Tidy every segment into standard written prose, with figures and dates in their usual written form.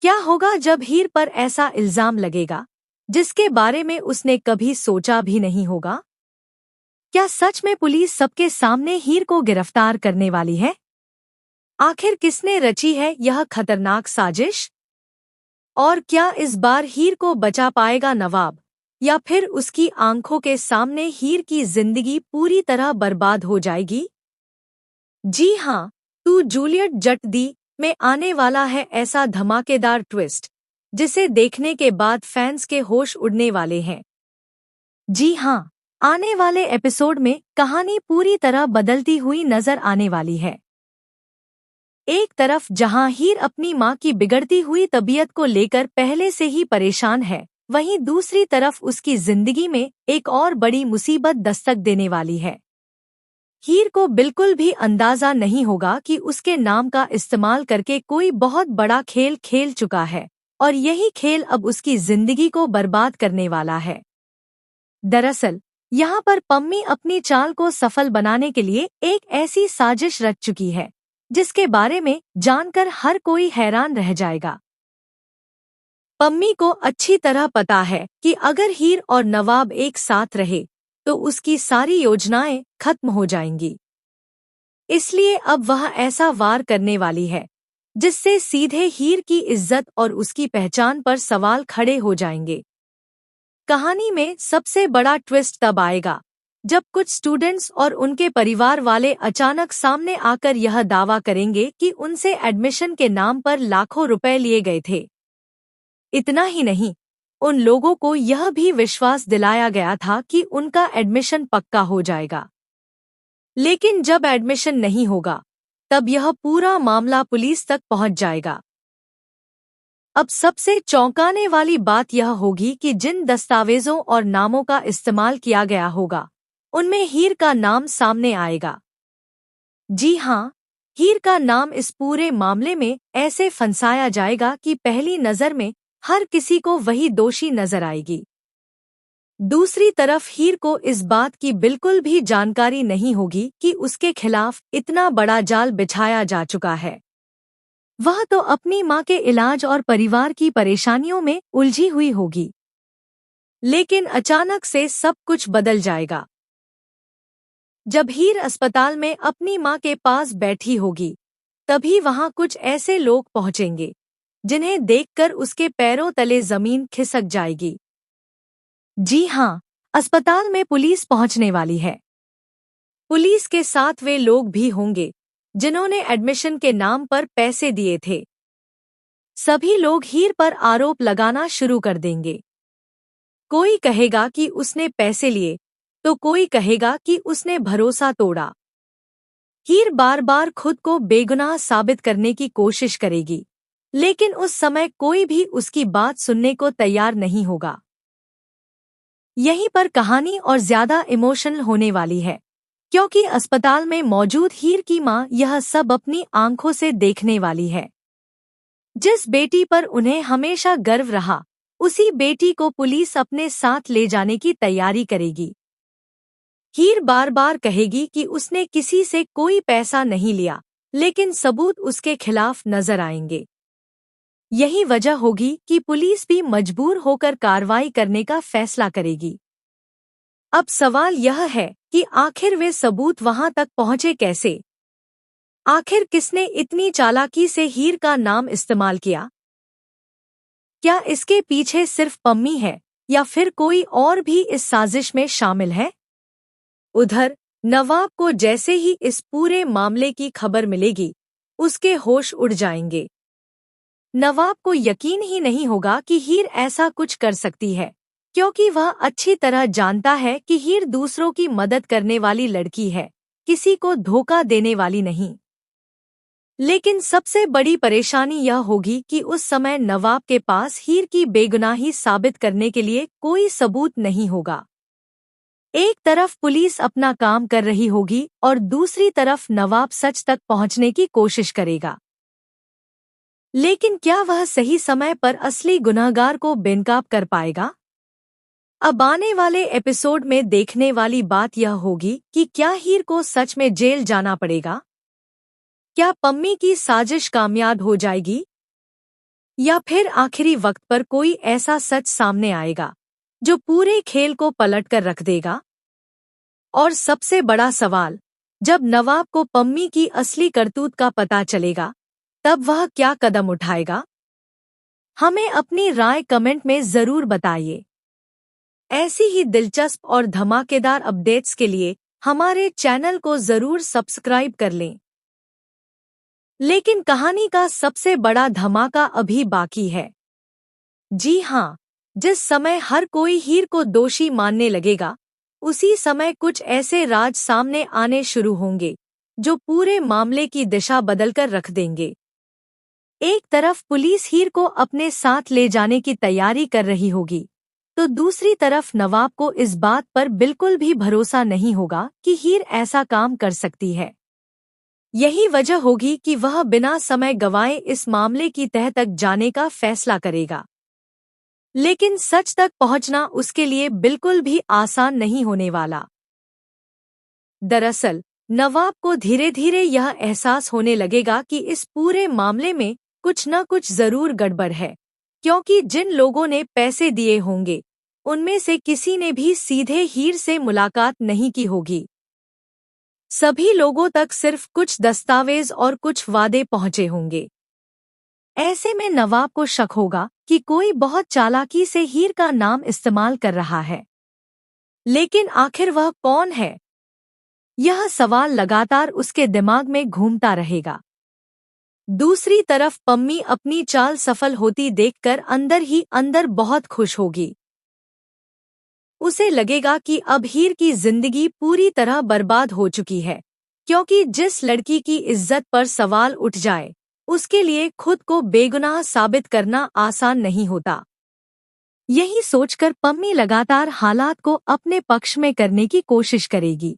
क्या होगा जब हीर पर ऐसा इल्जाम लगेगा जिसके बारे में उसने कभी सोचा भी नहीं होगा? क्या सच में पुलिस सबके सामने हीर को गिरफ्तार करने वाली है? आखिर किसने रची है यह खतरनाक साजिश? और क्या इस बार हीर को बचा पाएगा नवाब, या फिर उसकी आंखों के सामने हीर की जिंदगी पूरी तरह बर्बाद हो जाएगी? जी हाँ, तू जूलियट जट दी में आने वाला है ऐसा धमाकेदार ट्विस्ट जिसे देखने के बाद फैंस के होश उड़ने वाले हैं। जी हाँ, आने वाले एपिसोड में कहानी पूरी तरह बदलती हुई नजर आने वाली है। एक तरफ जहां हीर अपनी मां की बिगड़ती हुई तबीयत को लेकर पहले से ही परेशान है, वहीं दूसरी तरफ उसकी जिंदगी में एक और बड़ी मुसीबत दस्तक देने वाली है। हीर को बिल्कुल भी अंदाजा नहीं होगा कि उसके नाम का इस्तेमाल करके कोई बहुत बड़ा खेल खेल चुका है, और यही खेल अब उसकी जिंदगी को बर्बाद करने वाला है। दरअसल यहाँ पर पम्मी अपनी चाल को सफल बनाने के लिए एक ऐसी साजिश रच चुकी है जिसके बारे में जानकर हर कोई हैरान रह जाएगा। पम्मी को अच्छी तरह पता है कि अगर हीर और नवाब एक साथ रहे तो उसकी सारी योजनाएं खत्म हो जाएंगी। इसलिए अब वह ऐसा वार करने वाली है जिससे सीधे हीर की इज्जत और उसकी पहचान पर सवाल खड़े हो जाएंगे। कहानी में सबसे बड़ा ट्विस्ट तब आएगा जब कुछ स्टूडेंट्स और उनके परिवार वाले अचानक सामने आकर यह दावा करेंगे कि उनसे एडमिशन के नाम पर लाखों रुपए लिए गए थे। इतना ही नहीं, उन लोगों को यह भी विश्वास दिलाया गया था कि उनका एडमिशन पक्का हो जाएगा। लेकिन जब एडमिशन नहीं होगा तब यह पूरा मामला पुलिस तक पहुंच जाएगा। अब सबसे चौंकाने वाली बात यह होगी कि जिन दस्तावेजों और नामों का इस्तेमाल किया गया होगा उनमें हीर का नाम सामने आएगा। जी हाँ, हीर का नाम इस पूरे मामले में ऐसे फंसाया जाएगा कि पहली नजर में हर किसी को वही दोषी नजर आएगी। दूसरी तरफ हीर को इस बात की बिल्कुल भी जानकारी नहीं होगी कि उसके खिलाफ इतना बड़ा जाल बिछाया जा चुका है। वह तो अपनी मां के इलाज और परिवार की परेशानियों में उलझी हुई होगी। लेकिन अचानक से सब कुछ बदल जाएगा जब हीर अस्पताल में अपनी मां के पास बैठी होगी। तभी वहां कुछ ऐसे लोग पहुंचेंगे जिन्हें देखकर उसके पैरों तले जमीन खिसक जाएगी। जी हाँ, अस्पताल में पुलिस पहुंचने वाली है। पुलिस के साथ वे लोग भी होंगे जिन्होंने एडमिशन के नाम पर पैसे दिए थे। सभी लोग हीर पर आरोप लगाना शुरू कर देंगे। कोई कहेगा कि उसने पैसे लिए तो कोई कहेगा कि उसने भरोसा तोड़ा। हीर बार बार खुद को बेगुनाह साबित करने की कोशिश करेगी, लेकिन उस समय कोई भी उसकी बात सुनने को तैयार नहीं होगा। यहीं पर कहानी और ज्यादा इमोशनल होने वाली है, क्योंकि अस्पताल में मौजूद हीर की मां यह सब अपनी आंखों से देखने वाली है। जिस बेटी पर उन्हें हमेशा गर्व रहा, उसी बेटी को पुलिस अपने साथ ले जाने की तैयारी करेगी। हीर बार बार कहेगी कि उसने किसी से कोई पैसा नहीं लिया, लेकिन सबूत उसके खिलाफ नजर आएंगे। यही वजह होगी कि पुलिस भी मजबूर होकर कार्रवाई करने का फैसला करेगी। अब सवाल यह है कि आखिर वे सबूत वहां तक पहुंचे कैसे? आखिर किसने इतनी चालाकी से हीर का नाम इस्तेमाल किया? क्या इसके पीछे सिर्फ पम्मी है या फिर कोई और भी इस साजिश में शामिल है? उधर नवाब को जैसे ही इस पूरे मामले की खबर मिलेगी, उसके होश उड़ जाएंगे। नवाब को यकीन ही नहीं होगा कि हीर ऐसा कुछ कर सकती है, क्योंकि वह अच्छी तरह जानता है कि हीर दूसरों की मदद करने वाली लड़की है, किसी को धोखा देने वाली नहीं। लेकिन सबसे बड़ी परेशानी यह होगी कि उस समय नवाब के पास हीर की बेगुनाही साबित करने के लिए कोई सबूत नहीं होगा। एक तरफ पुलिस अपना काम कर रही होगी और दूसरी तरफ नवाब सच तक पहुंचने की कोशिश करेगा। लेकिन क्या वह सही समय पर असली गुनहगार को बेनकाब कर पाएगा? अब आने वाले एपिसोड में देखने वाली बात यह होगी कि क्या हीर को सच में जेल जाना पड़ेगा? क्या पम्मी की साजिश कामयाब हो जाएगी? या फिर आखिरी वक्त पर कोई ऐसा सच सामने आएगा जो पूरे खेल को पलट कर रख देगा? और सबसे बड़ा सवाल, जब नवाब को पम्मी की असली करतूत का पता चलेगा, तब वह क्या कदम उठाएगा? हमें अपनी राय कमेंट में जरूर बताइए। ऐसी ही दिलचस्प और धमाकेदार अपडेट्स के लिए हमारे चैनल को जरूर सब्सक्राइब कर लें। लेकिन कहानी का सबसे बड़ा धमाका अभी बाकी है। जी हाँ, जिस समय हर कोई हीर को दोषी मानने लगेगा, उसी समय कुछ ऐसे राज सामने आने शुरू होंगे जो पूरे मामले की दिशा बदलकर रख देंगे। एक तरफ पुलिस हीर को अपने साथ ले जाने की तैयारी कर रही होगी, तो दूसरी तरफ नवाब को इस बात पर बिल्कुल भी भरोसा नहीं होगा कि हीर ऐसा काम कर सकती है। यही वजह होगी कि वह बिना समय गंवाए इस मामले की तह तक जाने का फैसला करेगा। लेकिन सच तक पहुंचना उसके लिए बिल्कुल भी आसान नहीं होने वाला। दरअसल नवाब को धीरे धीरे यह एहसास होने लगेगा कि इस पूरे मामले में कुछ न कुछ जरूर गड़बड़ है, क्योंकि जिन लोगों ने पैसे दिए होंगे उनमें से किसी ने भी सीधे हीर से मुलाकात नहीं की होगी। सभी लोगों तक सिर्फ कुछ दस्तावेज और कुछ वादे पहुंचे होंगे। ऐसे में नवाब को शक होगा कि कोई बहुत चालाकी से हीर का नाम इस्तेमाल कर रहा है। लेकिन आखिर वह कौन है? यह सवाल लगातार उसके दिमाग में घूमता रहेगा। दूसरी तरफ पम्मी अपनी चाल सफल होती देखकर अंदर ही अंदर बहुत खुश होगी। उसे लगेगा कि अब हीर की जिंदगी पूरी तरह बर्बाद हो चुकी है, क्योंकि जिस लड़की की इज्जत पर सवाल उठ जाए, उसके लिए खुद को बेगुनाह साबित करना आसान नहीं होता। यही सोचकर पम्मी लगातार हालात को अपने पक्ष में करने की कोशिश करेगी।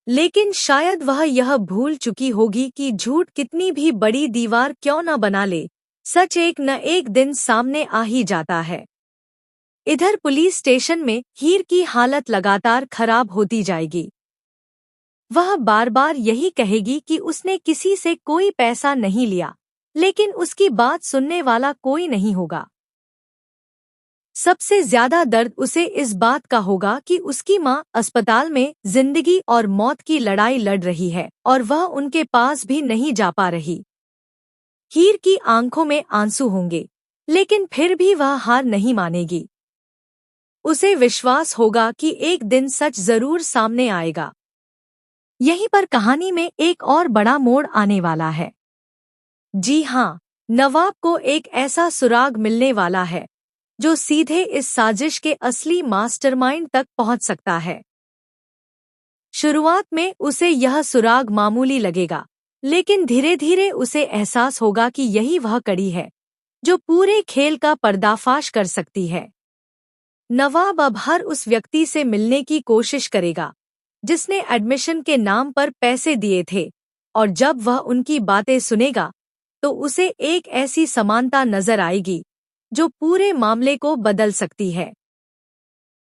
लेकिन शायद वह यह भूल चुकी होगी कि झूठ कितनी भी बड़ी दीवार क्यों न बना ले, सच एक न एक दिन सामने आ ही जाता है। इधर पुलिस स्टेशन में हीर की हालत लगातार खराब होती जाएगी। वह बार बार यही कहेगी कि उसने किसी से कोई पैसा नहीं लिया, लेकिन उसकी बात सुनने वाला कोई नहीं होगा। सबसे ज्यादा दर्द उसे इस बात का होगा कि उसकी माँ अस्पताल में जिंदगी और मौत की लड़ाई लड़ रही है और वह उनके पास भी नहीं जा पा रही। हीर की आंखों में आंसू होंगे, लेकिन फिर भी वह हार नहीं मानेगी। उसे विश्वास होगा कि एक दिन सच जरूर सामने आएगा। यहीं पर कहानी में एक और बड़ा मोड़ आने वाला है। जी हाँ, नवाब को एक ऐसा सुराग मिलने वाला है जो सीधे इस साजिश के असली मास्टरमाइंड तक पहुंच सकता है। शुरुआत में उसे यह सुराग मामूली लगेगा, लेकिन धीरे धीरे उसे एहसास होगा कि यही वह कड़ी है जो पूरे खेल का पर्दाफाश कर सकती है। नवाब अब हर उस व्यक्ति से मिलने की कोशिश करेगा जिसने एडमिशन के नाम पर पैसे दिए थे, और जब वह उनकी बातें सुनेगा तो उसे एक ऐसी समानता नजर आएगी जो पूरे मामले को बदल सकती है।